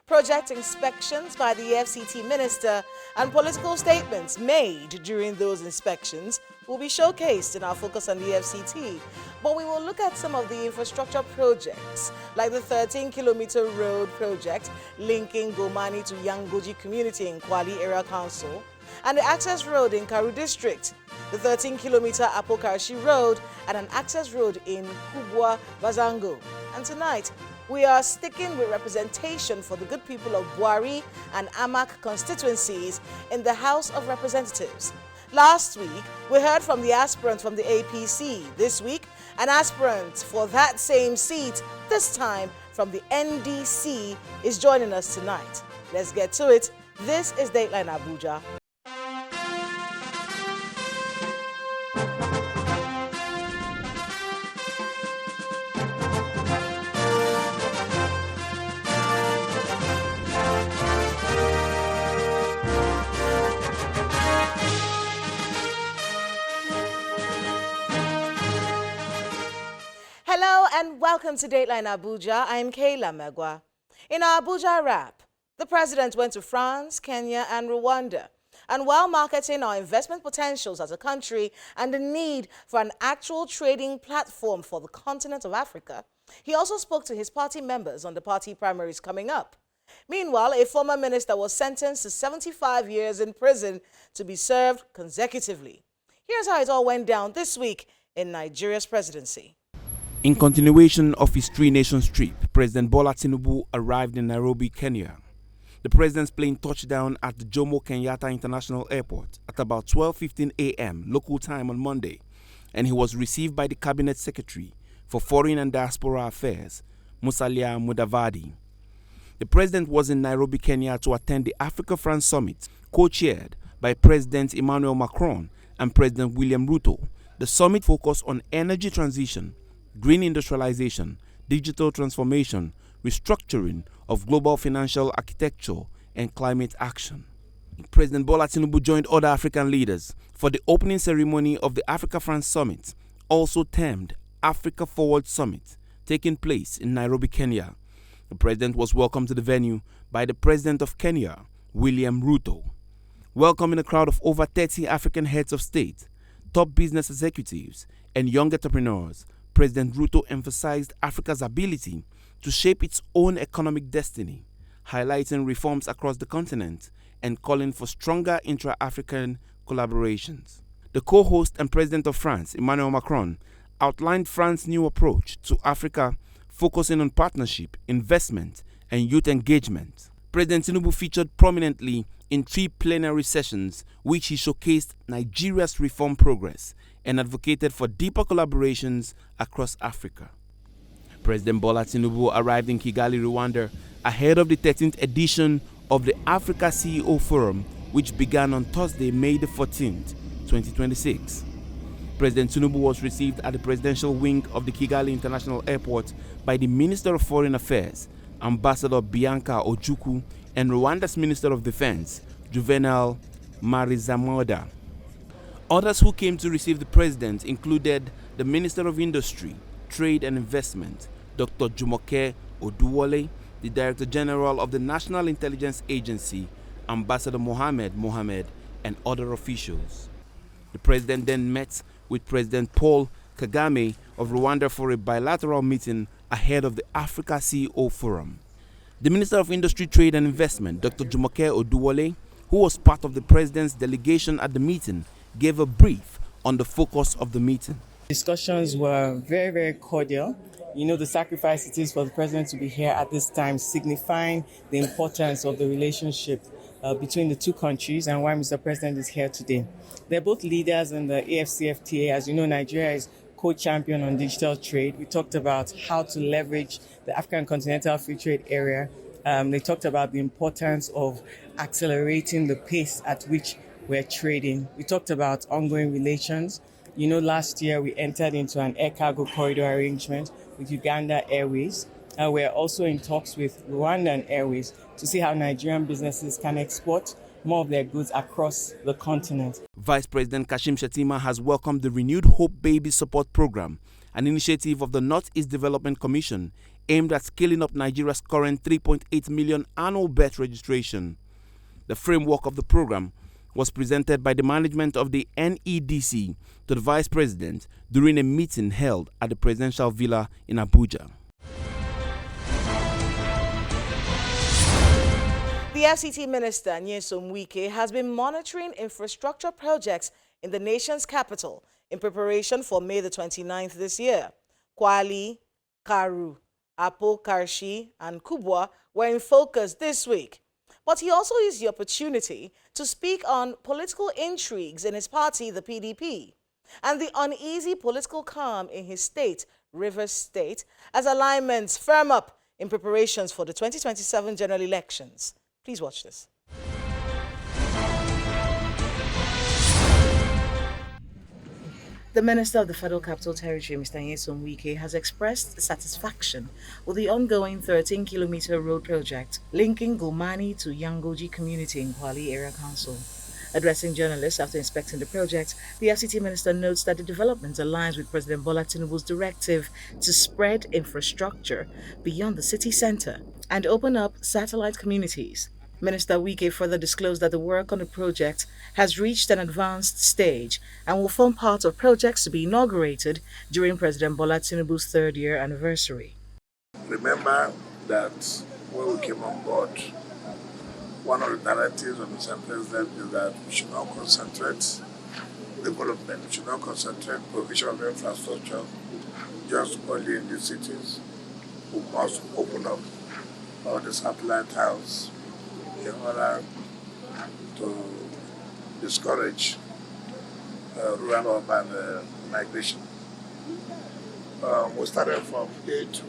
project inspections by the FCT Minister, and political statements made during those inspections will be showcased in our focus on the FCT. But we will look at some of the infrastructure projects, like the 13-kilometer road project linking Gomani to Yangoji community in Kwali Area Council, and the access road in Karu District, the 13-kilometer Apokarshi Road, and an access road in Kubwa, Bazango. And tonight, we are sticking with representation for the good people of Buari and Amak constituencies in the House of Representatives. Last week, we heard from the aspirant from the APC. This week, an aspirant for that same seat, this time from the NDC, is joining us tonight. Let's get to it. This is Dateline Abuja. Hello and welcome to Dateline Abuja. I'm Kayla Megwa. In our Abuja wrap, the president went to France, Kenya and Rwanda. And while marketing our investment potentials as a country and the need for an actual trading platform for the continent of Africa, he also spoke to his party members on the party primaries coming up. Meanwhile, a former minister was sentenced to 75 years in prison to be served consecutively. Here's how it all went down this week in Nigeria's presidency. In continuation of his three-nations trip, President Bola Tinubu arrived in Nairobi, Kenya. The president's plane touched down at the Jomo Kenyatta International Airport at about 12:15 a.m. local time on Monday, and he was received by the Cabinet Secretary for Foreign and Diaspora Affairs, Musalia Mudavadi. The president was in Nairobi, Kenya to attend the Africa-France Summit, co-chaired by President Emmanuel Macron and President William Ruto. The summit focused on energy transition, green industrialization, digital transformation, restructuring of global financial architecture, and climate action. President Bola Tinubu joined other African leaders for the opening ceremony of the Africa-France Summit, also termed Africa Forward Summit, taking place in Nairobi, Kenya. The president was welcomed to the venue by the President of Kenya, William Ruto. Welcoming a crowd of over 30 African heads of state, top business executives, and young entrepreneurs, President Ruto emphasized Africa's ability to shape its own economic destiny, highlighting reforms across the continent and calling for stronger intra-African collaborations. The co-host and president of France, Emmanuel Macron, outlined France's new approach to Africa, focusing on partnership, investment, and youth engagement. President Tinubu featured prominently in 3 plenary sessions, which he showcased Nigeria's reform progress and advocated for deeper collaborations across Africa. President Bola Tinubu arrived in Kigali, Rwanda, ahead of the 13th edition of the Africa CEO Forum, which began on Thursday, May the 14th, 2026. President Tinubu was received at the presidential wing of the Kigali International Airport by the Minister of Foreign Affairs, Ambassador Bianca Ojukwu, and Rwanda's Minister of Defense, Juvenal Marizamoda. Others who came to receive the president included the Minister of Industry, Trade and Investment, Dr. Jumoke Oduwole, the Director General of the National Intelligence Agency, Ambassador Mohammed, and other officials. The president then met with President Paul Kagame of Rwanda for a bilateral meeting ahead of the Africa CEO Forum. The Minister of Industry, Trade and Investment, Dr. Jumoke Oduwole, who was part of the president's delegation at the meeting, gave a brief on the focus of the meeting. Discussions were very, very cordial. You know, the sacrifice it is for the president to be here at this time, signifying the importance of the relationship between the two countries and why Mr. President is here today. They're both leaders in the AFCFTA. As you know, Nigeria is co-champion on digital trade. We talked about how to leverage the African Continental Free Trade Area. They talked about the importance of accelerating the pace at which we're trading. We talked about ongoing relations. You know, last year we entered into an air cargo corridor arrangement with Uganda Airways. We're also in talks with Rwandan Airways to see how Nigerian businesses can export more of their goods across the continent. Vice President Kashim Shettima has welcomed the renewed Hope Baby Support Program, an initiative of the Northeast Development Commission aimed at scaling up Nigeria's current 3.8 million annual birth registration. The framework of the program was presented by the management of the NEDC to the Vice President during a meeting held at the Presidential Villa in Abuja. The FCT Minister, Wike, has been monitoring infrastructure projects in the nation's capital in preparation for May the 29th this year. Kwali, Karu, Apo, Karshi, and Kubwa were in focus this week. But he also used the opportunity to speak on political intrigues in his party, the PDP, and the uneasy political calm in his state, Rivers State, as alignments firm up in preparations for the 2027 general elections. Please watch this. The Minister of the Federal Capital Territory, Mr. Wike, has expressed satisfaction with the ongoing 13-kilometer road project linking Gulmani to Yangoji community in Kwali Area Council. Addressing journalists after inspecting the project, the FCT Minister notes that the development aligns with President Bola Tinubu's directive to spread infrastructure beyond the city center and open up satellite communities. Minister Wike further disclosed that the work on the project has reached an advanced stage and will form part of projects to be inaugurated during President Bola Tinubu's third-year anniversary. Remember that when we came on board, one of the narratives of Mr. President is that we should not concentrate development, we should not concentrate provision of infrastructure just only in the cities. We must open up all the satellite towns in order to discourage rural-urban migration. We started from A2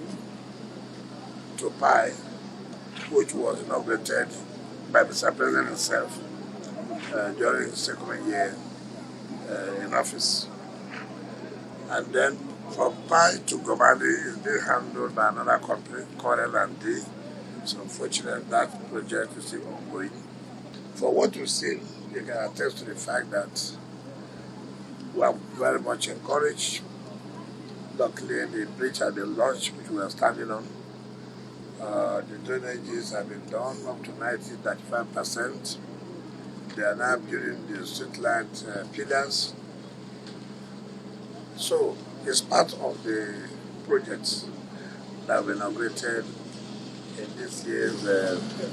to Pi, which was inaugurated by Mr. President himself during his second year in office. And then from Pi to Gomadi is being handled by another company called L&D. It's unfortunate that project is still ongoing. For what we've seen, you can attest to the fact that we are very much encouraged. Luckily, the bridge had been launched, which we are standing on. The drainages have been done up to 90-95%. They are now building the street light pillars. So it's part of the projects that were inaugurated in this year's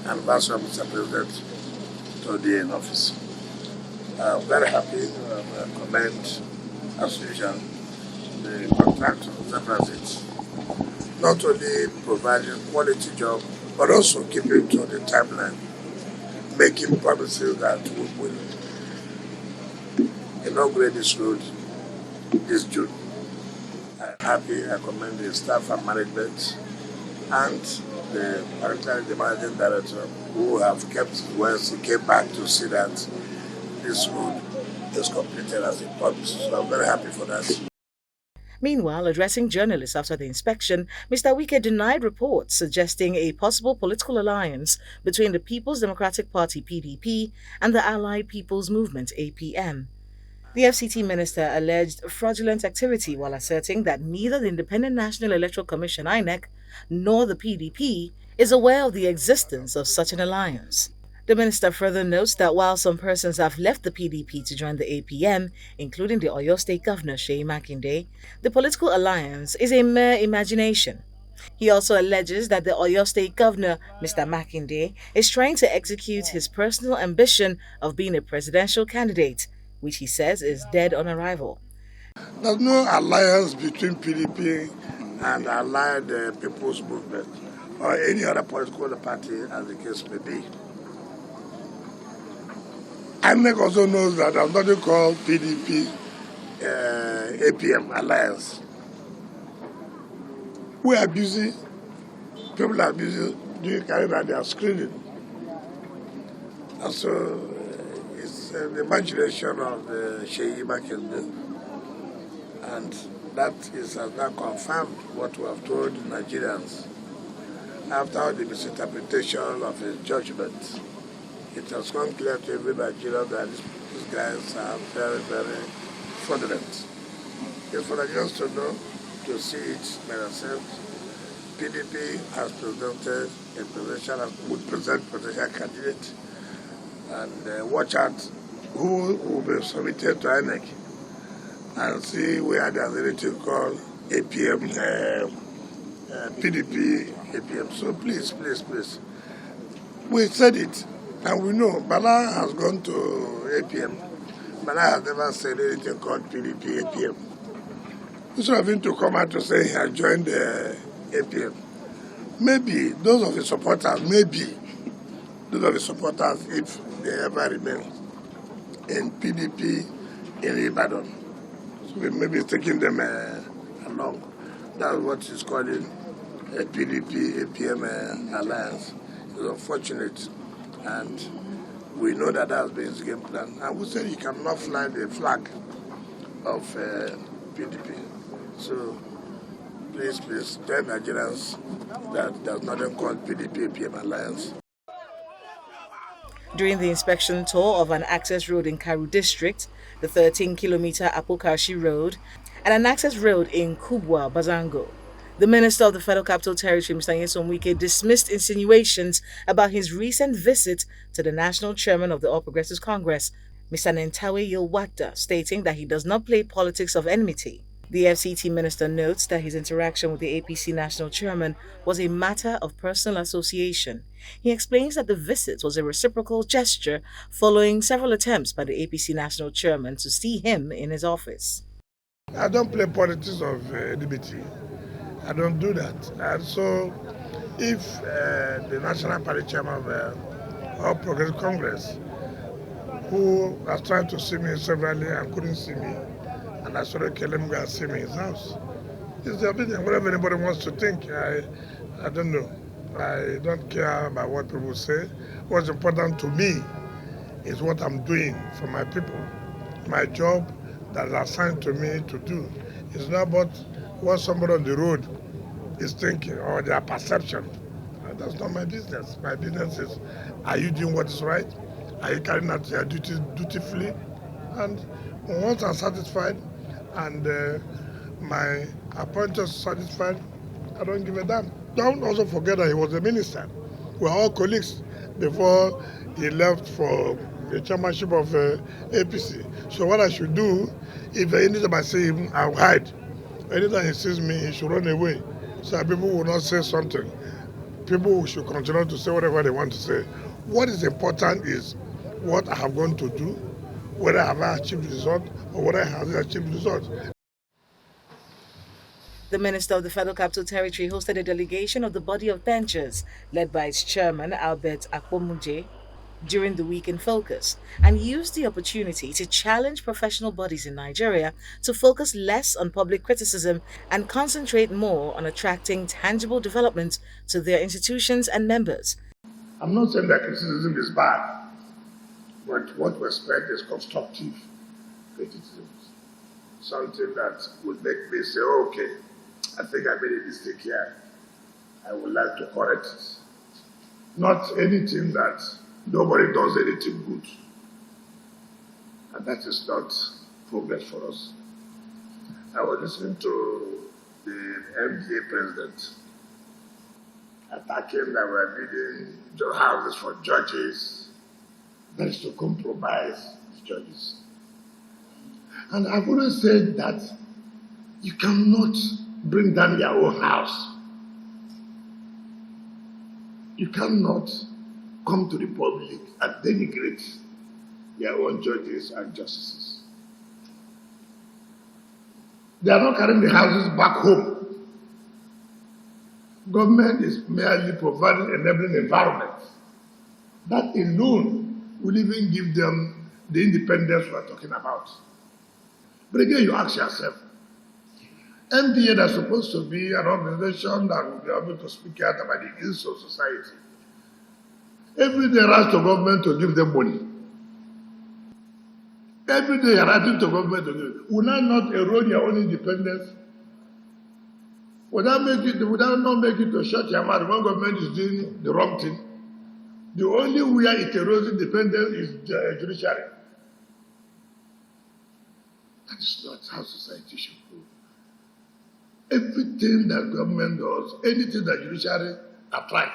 anniversary of Mr. President today in office. I'm very happy. I commend, as usual, the contractor that does it. Not only providing quality job, but also keeping to the timeline, making promises that we will inaugurate this road this June. I'm happy. I commend the staff and management and particularly the managing director, who have kept once he came back to see that this road is completed as it promised. So I'm very happy for that. Meanwhile, addressing journalists after the inspection, Mr. Wike denied reports suggesting a possible political alliance between the People's Democratic Party (PDP) and the Allied People's Movement (APM). The FCT Minister alleged fraudulent activity while asserting that neither the Independent National Electoral Commission (INEC) nor the PDP is aware of the existence of such an alliance. The minister further notes that while some persons have left the PDP to join the APM, including the Oyo State Governor Seyi Makinde, the political alliance is a mere imagination. He also alleges that the Oyo State Governor, Mr. Makinde, is trying to execute his personal ambition of being a presidential candidate, which he says is dead on arrival. There's no alliance between PDP and Allied People's Movement or any other political party, as the case may be. INEC also knows that there's nothing called PDP APM alliance. We are busy, people are busy carrying out their screening. And so it's the imagination of Seyi Makinde, and that has now confirmed what we have told Nigerians. After the misinterpretation of his judgment, it has come clear to every Nigerian that these guys are very, very fraudulent. It's for Nigerians to know, to see it by themselves, PDP has presented would present potential candidate, and watch out who will be submitted to INEC and see where there's anything called APM, PDP, APM. So please. We said it, and we know Bala has gone to APM. Bala has never said anything called PDP, APM. Instead of him to come out to say he has joined the APM, maybe those of his supporters, if they ever remain in PDP in Ibadan, so we may be taking them along. That's what he's calling a PDP, APM alliance. It's unfortunate, and we know that has been his game plan. And we said he cannot fly the flag of PDP. So please tell Nigerians that there's nothing called PDP, APM alliance. During the inspection tour of an access road in Karu district, the 13-kilometer Apokashi Road, and an access road in Kubwa, Bazango, the Minister of the Federal Capital Territory, Mr. Wike, dismissed insinuations about his recent visit to the National Chairman of the All Progressives Congress, Mr. Nentawe Yilwata, stating that he does not play politics of enmity. The FCT Minister notes that his interaction with the APC National Chairman was a matter of personal association. He explains that the visit was a reciprocal gesture following several attempts by the APC National Chairman to see him in his office. I don't play politics of enmity. I don't do that. And so if the National Party Chairman of the All Progressive Congress, who was trying to see me severally and couldn't see me, and I started telling him go and see me in his house, it's their business. Whatever anybody wants to think, I don't know. I don't care about what people say. What's important to me is what I'm doing for my people. My job that is assigned to me to do. It's not about what somebody on the road is thinking or their perception. That's not my business. My business is, are you doing what is right? Are you carrying out your duties dutifully? And once I'm satisfied and my appointment is satisfied, I don't give a damn. Don't also forget that he was a minister. We're all colleagues before he left for the chairmanship of APC. So what I should do, if anytime I see him, I'll hide. Anytime he sees me, he should run away. So people will not say something. People should continue to say whatever they want to say. What is important is what I have gone to do, whether I have achieved result or whether I have achieved result. The Minister of the Federal Capital Territory hosted a delegation of the body of benchers, led by its chairman, Albert Akpomuje, during the week in focus, and used the opportunity to challenge professional bodies in Nigeria to focus less on public criticism and concentrate more on attracting tangible development to their institutions and members. I'm not saying that criticism is bad, but what we expect is constructive criticism. Something that would make me say, okay, I think I made a mistake here. I would like to correct it. Not anything that nobody does anything good. And that is not progress for us. I was listening to the MDA president attacking that we're building houses for judges. That is to compromise judges. And I've always said that you cannot bring down your own house. You cannot come to the public and denigrate their own judges and justices. They are not carrying the houses back home. Government is merely providing enabling environment. That alone will even give them the independence we are talking about. But again, you ask yourself, MDA that's supposed to be an organization that will be able to speak out about the ills of society, every day writes to government to give them money. Every day writing to government to give them. Will that not erode your own independence? Would that not make it to shut your mouth when government is doing the wrong thing? The only way it erodes independence is judiciary. That is not how society should go. Everything that government does, anything that judiciary apply,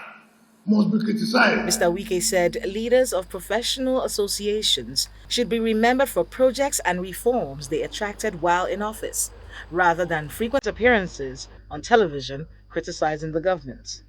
must be criticized. Mr. Wike said leaders of professional associations should be remembered for projects and reforms they attracted while in office, rather than frequent appearances on television criticizing the government.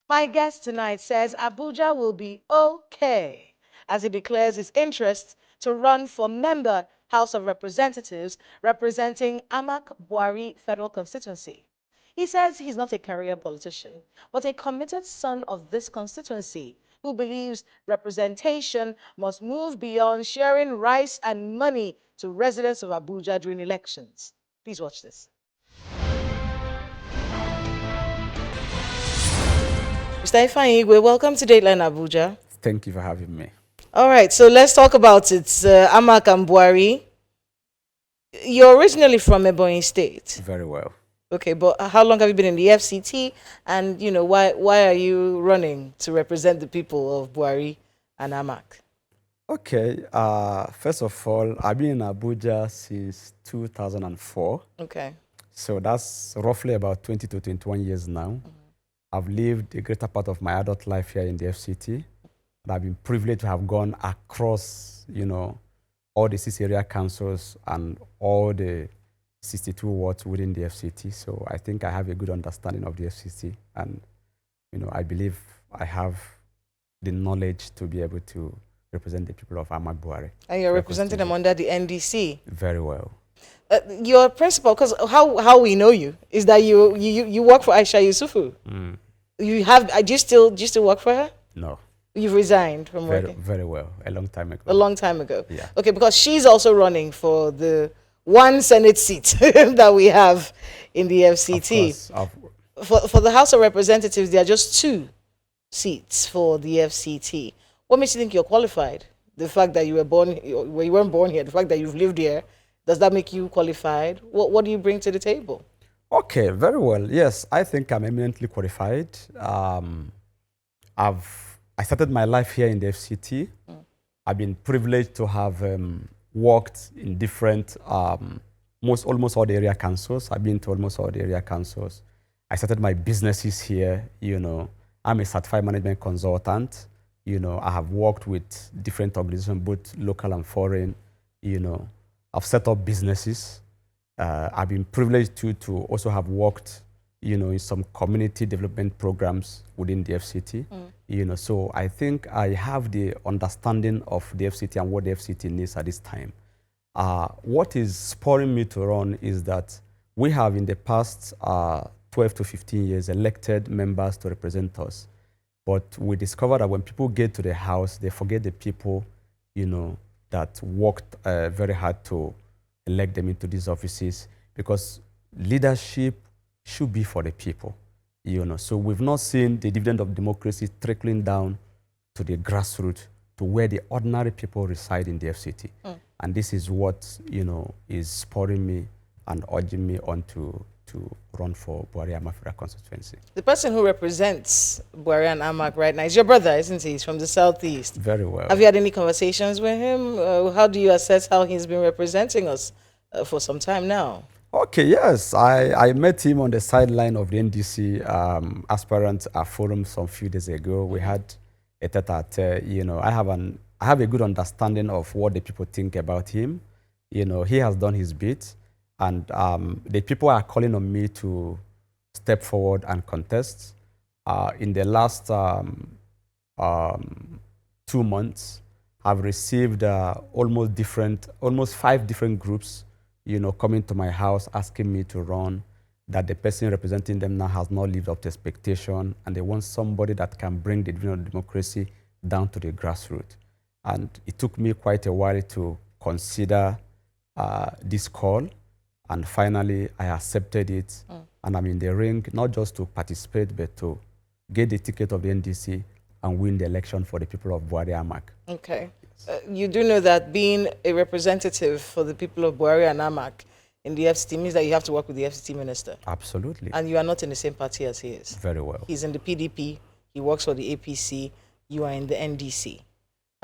My guest tonight says Abuja will be okay as he declares his interest to run for member House of Representatives representing Amak Buari Federal Constituency. He says he's not a career politician, but a committed son of this constituency who believes representation must move beyond sharing rice and money to residents of Abuja during elections. Please watch this. Mr. Ifeanyi Igwe, welcome to Dateline Abuja. Thank you for having me. All right, so let's talk about it. Amak and Buari. You're originally from Ebonyi State. Very well. Okay, but how long have you been in the FCT? And, you know, why are you running to represent the people of Buari and Amak? Okay, first of all, I've been in Abuja since 2004. Okay. So that's roughly about 20 to 21 years now. I've lived a greater part of my adult life here in the FCT. And I've been privileged to have gone across, you know, all the 6 area councils and all the 62 wards within the FCT. So I think I have a good understanding of the FCT. And, you know, I believe I have the knowledge to be able to represent the people of Amak Buari. And you're representing them under the NDC? Very well. Your principal, because how we know you is that you work for Aisha Yusufu. You have, do you still work for her? No. You've resigned from working? Very well. A long time ago. A long time ago? Yeah. Okay, because she's also running for the one Senate seat that we have in the FCT. Of course. For the House of Representatives, there are just 2 seats for the FCT. What makes you think you're qualified? The fact that you were born, well, you weren't born here, the fact that you've lived here, does that make you qualified? What do you bring to the table? Okay, very well. Yes, I think I'm eminently qualified. I started my life here in the FCT. I've been privileged to have worked in different, almost all the area councils. I've been to almost all the area councils. I started my businesses here. You know, I'm a certified management consultant. You know, I have worked with different organizations, both local and foreign. You know, I've set up businesses. I've been privileged to also have worked, you know, in some community development programs within the FCT. You know, so I think I have the understanding of the FCT and what the FCT needs at this time. What is spurring me to run is that we have in the past 12 to 15 years elected members to represent us. But we discovered that when people get to the House, they forget the people, you know, that worked very hard to elect them into these offices, because leadership should be for the people, you know. So we've not seen the dividend of democracy trickling down to the grassroots, to where the ordinary people reside in the FCT. And this is what, you know, is spurring me and urging me on to run for Buari Amak Federal Constituency. The person who represents Buari and Amak right now is your brother, isn't he? He's from the southeast. Very well. Have you had any conversations with him? How do you assess how he's been representing us for some time now? Okay, yes. I met him on the sideline of the NDC aspirant forum some few days ago. We had a tete-a-tete. You know, I have a good understanding of what the people think about him. You know, he has done his bit. And the people are calling on me to step forward and contest. In the last 2 months, I've received almost 5 different groups, you know, coming to my house asking me to run, that the person representing them now has not lived up to expectation, and they want somebody that can bring the dividend of democracy down to the grassroots. And it took me quite a while to consider this call. And finally, I accepted it, and I'm in the ring, not just to participate, but to get the ticket of the NDC and win the election for the people of Buari Amak. Okay. Yes. You do know that being a representative for the people of Buari and Amak in the FCT means that you have to work with the FCT Minister. Absolutely. And you are not in the same party as he is. Very well. He's in the PDP, he works for the APC, you are in the NDC.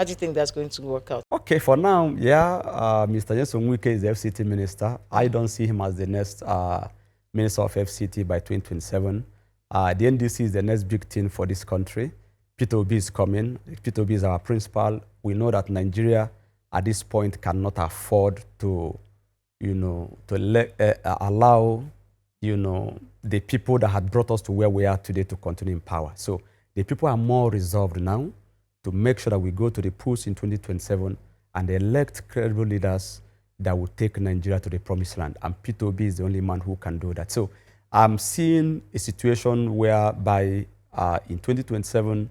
How do you think that's going to work out? Okay, for now, yeah, Mr. Wike is the FCT Minister. I don't see him as the next Minister of FCT by 2027. The NDC is the next big thing for this country. Peter Obi is coming. Peter Obi is our principal. We know that Nigeria at this point cannot afford to, allow, the people that had brought us to where we are today to continue in power. So the people are more resolved now to make sure that we go to the polls in 2027 and elect credible leaders that will take Nigeria to the promised land. And Peter Obi is the only man who can do that. So I'm seeing a situation whereby in 2027,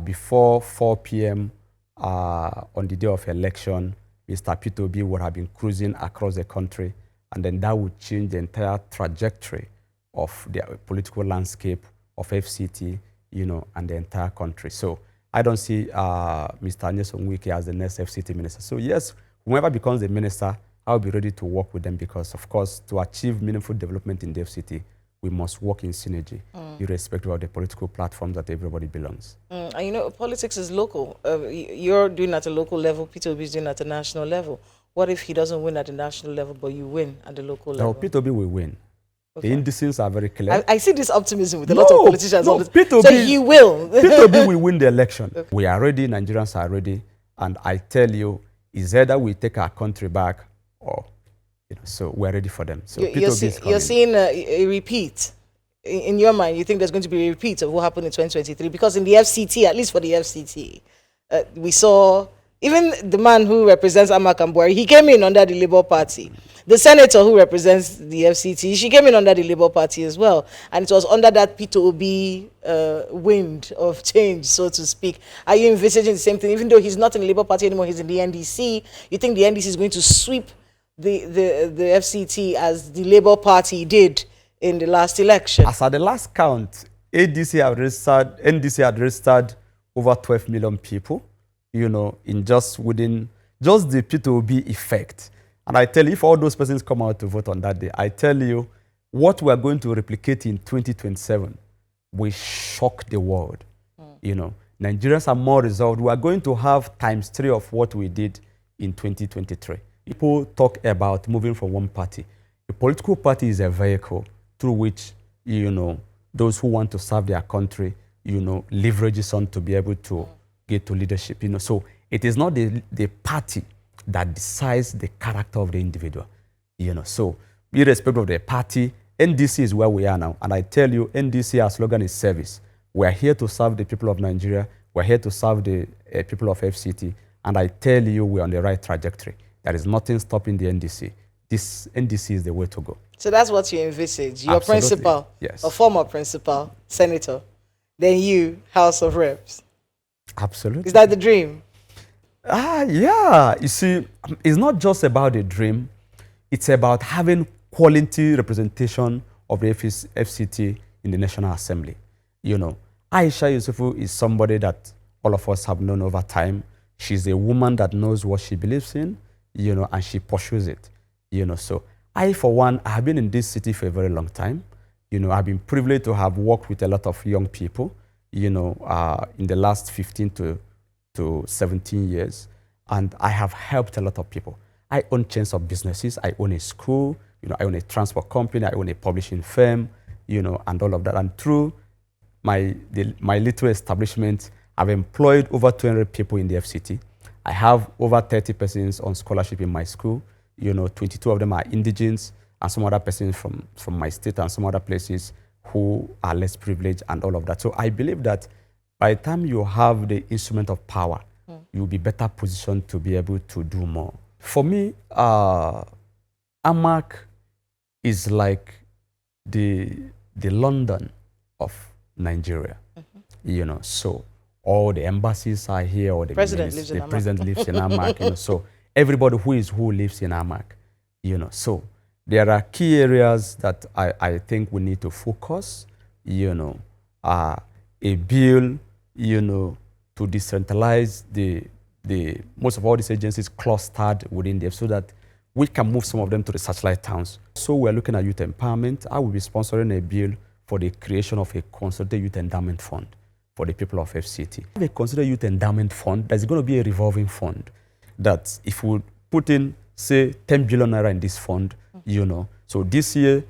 before 4 p.m. On the day of election, Mr. Peter Obi would have been cruising across the country, and then that would change the entire trajectory of the political landscape of FCT, and the entire country. So I don't see Mr. Wike as the next FCT minister. So yes, whoever becomes the minister, I'll be ready to work with them because, of course, to achieve meaningful development in the FCT, we must work in synergy, irrespective of the political platforms that everybody belongs. And politics is local. You're doing at a local level, Peter Obi is doing at a national level. What if he doesn't win at the national level, but you win at the local level? No, Peter Obi will win. Okay. The indices are very clear. I see this optimism with a lot of politicians. No, Peter Obi, so he will. Peter Obi will win the election. Okay. We are ready, Nigerians are ready. And I tell you, it's either we take our country back or, so we're ready for them. So you're seeing a repeat. In your mind, you think there's going to be a repeat of what happened in 2023? Because in the FCT, at least for the FCT, we saw even the man who represents Amak Ambuari, he came in under the Labour Party. The senator who represents the FCT, she came in under the Labour Party as well. And it was under that Peter Obi wind of change, so to speak. Are you envisaging the same thing? Even though he's not in the Labour Party anymore, he's in the NDC, you think the NDC is going to sweep the FCT as the Labour Party did in the last election? As at the last count, NDC had registered over 12 million people, in just the Peter Obi effect. And I tell you, if all those persons come out to vote on that day, I tell you, what we are going to replicate in 2027 will shock the world. Nigerians are more resolved. We are going to have ×3 of what we did in 2023. People talk about moving from one party. A political party is a vehicle through which, those who want to serve their country, leverages on to be able to get to leadership. So it is not the party that decides the character of the individual. So irrespective of the party, NDC is where we are now. And I tell you, NDC, our slogan is service. We are here to serve the people of Nigeria. We're here to serve the people of FCT. And I tell you, we're on the right trajectory. There is nothing stopping the NDC. This NDC is the way to go. So that's what you envisage. Your Absolutely. Principal, yes. A former principal, senator, then you, House of Reps. Absolutely. Is that the dream? Yeah. You see, it's not just about a dream. It's about having quality representation of the FCT in the National Assembly. Aisha Yusufu is somebody that all of us have known over time. She's a woman that knows what she believes in, and she pursues it. So I, for one, I have been in this city for a very long time. I've been privileged to have worked with a lot of young people, in the last 15 to 17 years. And I have helped a lot of people. I own chains of businesses. I own a school, I own a transport company, I own a publishing firm, and all of that. And through my little establishment, I've employed over 200 people in the FCT. I have over 30 persons on scholarship in my school. 22 of them are indigents, and some other persons from my state and some other places who are less privileged and all of that. So I believe that by the time you have the instrument of power, you'll be better positioned to be able to do more. For me, AMAC is like the London of Nigeria. So all the embassies are here, or the president lives in AMAC. So everybody who lives in AMAC. So there are key areas that I think we need to focus. A bill, to decentralize the most of all these agencies clustered within them, so that we can move some of them to the satellite towns. So we're looking at youth empowerment. I will be sponsoring a bill for the creation of a consolidated youth endowment fund. for the people of FCT. We consider youth endowment fund. There's going to be a revolving fund that if we put in, say, 10 billion naira in this fund, you know, so this year,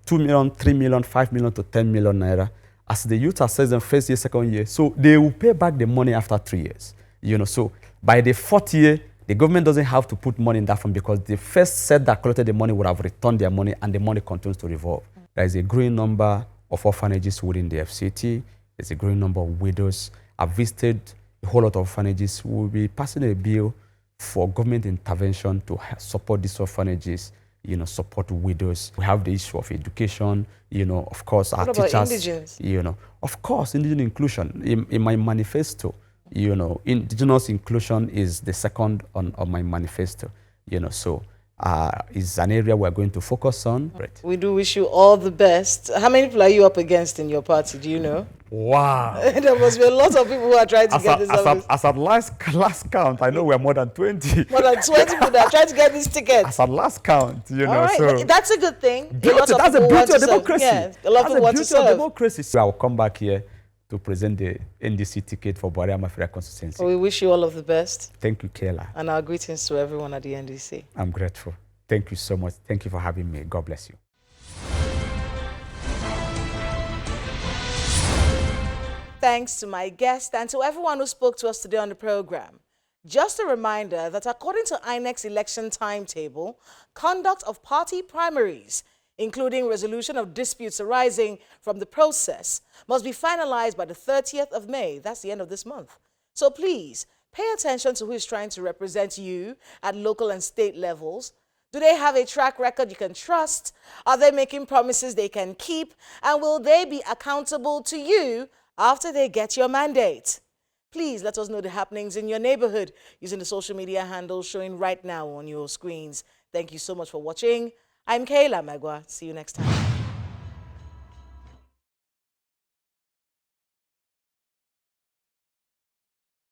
2 million, 3 million, 5 million to 10 million naira. As the youth assess them first year, second year, so they will pay back the money after 3 years. You know, so by the fourth year, the government doesn't have to put money in that fund because the first set that collected the money would have returned their money and the money continues to revolve. There is a growing number of orphanages within the FCT. There's a growing number of widows. I've visited a whole lot of orphanages. We'll be passing a bill for government intervention to support these orphanages, you know, support widows. We have the issue of education, you know, of course, our what about teachers, indigenous? you know, of course, indigenous inclusion. In my manifesto, you know, indigenous inclusion is the second on my manifesto, you know, so is an area we're going to focus on. Right. We do wish you all the best. How many people are you up against in your party? Do you know? Wow. There must be a lot of people who are trying to get this office. As at last count, I know we're more than 20. More than 20 people that are trying to get these tickets. As at last count, you know. All right, so that's a good thing. that's the beauty of democracy. Yeah, a lot of people want to serve. Democracy. So I'll come back here to present the NDC ticket for Buhari Amafira constituency. We wish you all of the best. Thank you, Kayla. And our greetings to everyone at the NDC. I'm grateful. Thank you so much. Thank you for having me. God bless you. Thanks to my guest and to everyone who spoke to us today on the program. Just a reminder that according to INEC's election timetable, conduct of party primaries, including resolution of disputes arising from the process, must be finalized by the 30th of May. That's the end of this month. So please, pay attention to who is trying to represent you at local and state levels. Do they have a track record you can trust? Are they making promises they can keep? And will they be accountable to you after they get your mandate? Please let us know the happenings in your neighborhood using the social media handles showing right now on your screens. Thank you so much for watching. I'm Kayla Magwa. See you next time.